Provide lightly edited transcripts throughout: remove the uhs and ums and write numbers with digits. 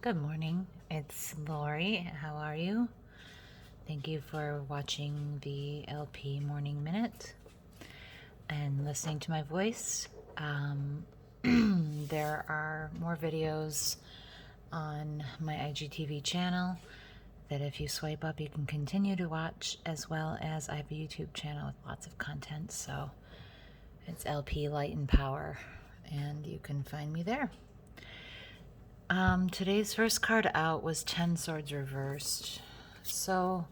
Good morning. It's Lori. How are you? Thank you for watching the LP Morning Minute and listening to my voice. There are more videos on my IGTV channel that if you swipe up you can continue to watch, as well as I have a YouTube channel with lots of content. So it's LP-Light&Power and you can find me there. Today's first card out was 10 Swords reversed. So,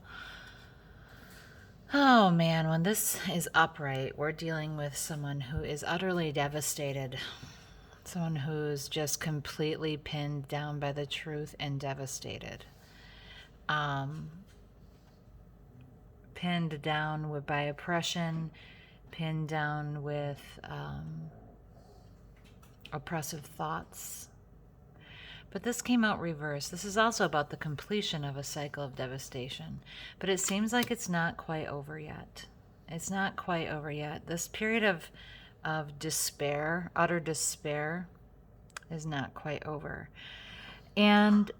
oh man, when this is upright, we're dealing with someone who is utterly devastated. Someone who's just completely pinned down by the truth and devastated. Pinned down by oppression, pinned down with oppressive thoughts. But this came out reversed. This is also about the completion of a cycle of devastation. But it seems like it's not quite over yet. It's not quite over yet. This period of despair, utter despair, is not quite over. And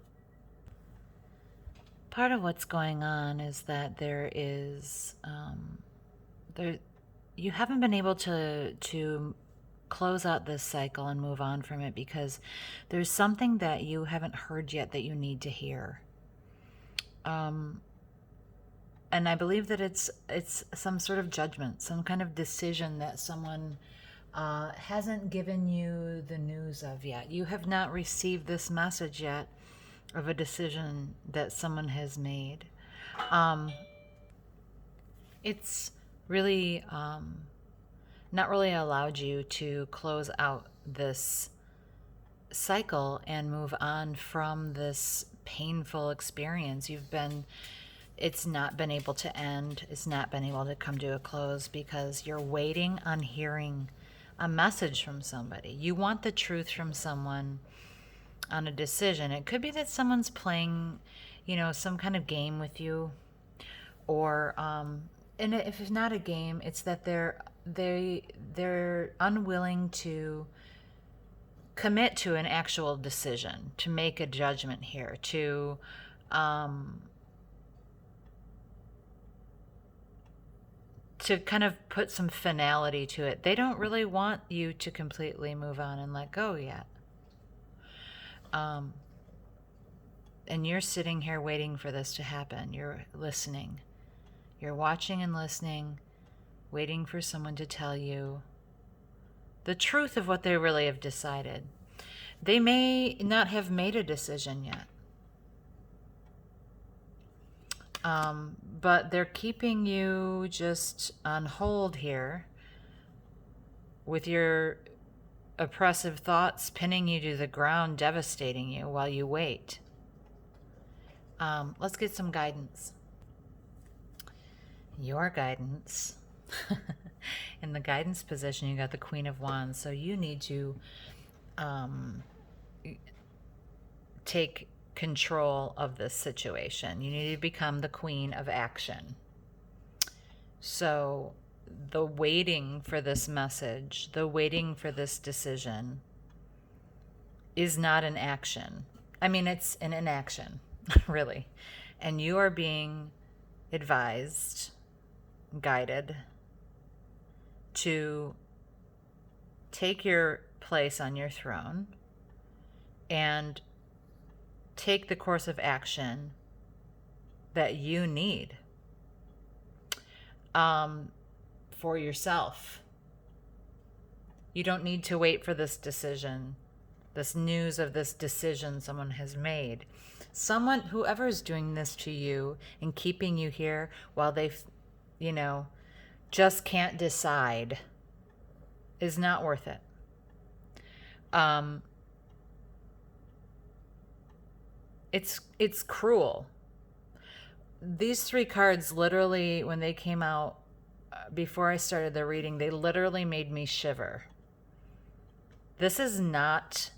part of what's going on is that there is, you haven't been able to close out this cycle and move on from it because there's something that you haven't heard yet that you need to hear. And I believe that it's some sort of judgment, some kind of decision that someone hasn't given you the news of yet. You have not received this message yet of a decision that someone has made. It's really not really allowed you to close out this cycle and move on from this painful experience. It's not been able to end. It's not been able to come to a close because you're waiting on hearing a message from somebody. You want the truth from someone on a decision. It could be that someone's playing, some kind of game with you, or and if it's not a game, it's that they're unwilling to commit to an actual decision, to make a judgment here, to kind of put some finality to it. They don't really want you to completely move on and let go yet. And you're sitting here waiting for this to happen. You're listening. You're watching and listening, waiting for someone to tell you the truth of what they really have decided. They may not have made a decision yet. But they're keeping you just on hold here with your oppressive thoughts pinning you to the ground, devastating you while you wait. Let's get some guidance. Your guidance. In the guidance position, you got the Queen of Wands. So you need to take control of this situation. You need to become the queen of action. So the waiting for this message, the waiting for this decision is not an action. I mean, it's an inaction, really. And you are being advised, guided to take your place on your throne and take the course of action that you need for yourself. You don't need to wait for this decision, this news of this decision someone has made. Whoever is doing this to you and keeping you here while they, just can't decide, is not worth it. It's cruel. These three cards literally, when they came out before I started the reading, they literally made me shiver. This is not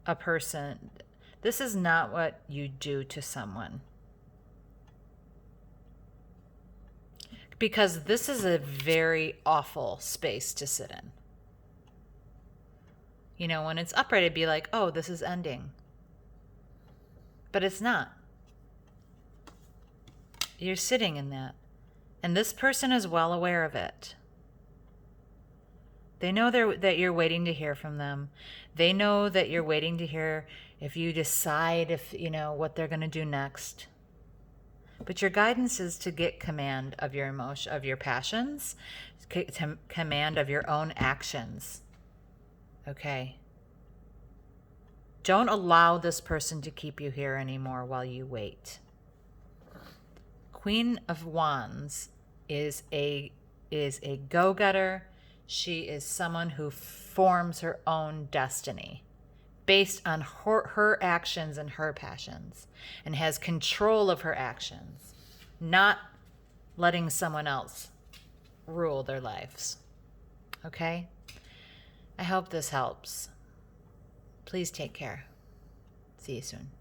a person. This is not what you do to someone. Because this is a very awful space to sit in. When it's upright, it'd be like, oh, this is ending. But it's not. You're sitting in that. And this person is well aware of it. They know that you're waiting to hear from them. They know that you're waiting to hear if you decide what they're going to do next. But your guidance is to get command of your emotion, of your passions, command of your own actions. Okay? Don't allow this person to keep you here anymore while you wait. Queen of Wands is a go-getter. She is someone who forms her own destiny based on her actions and her passions, and has control of her actions, not letting someone else rule their lives. Okay? I hope this helps. Please take care. See you soon.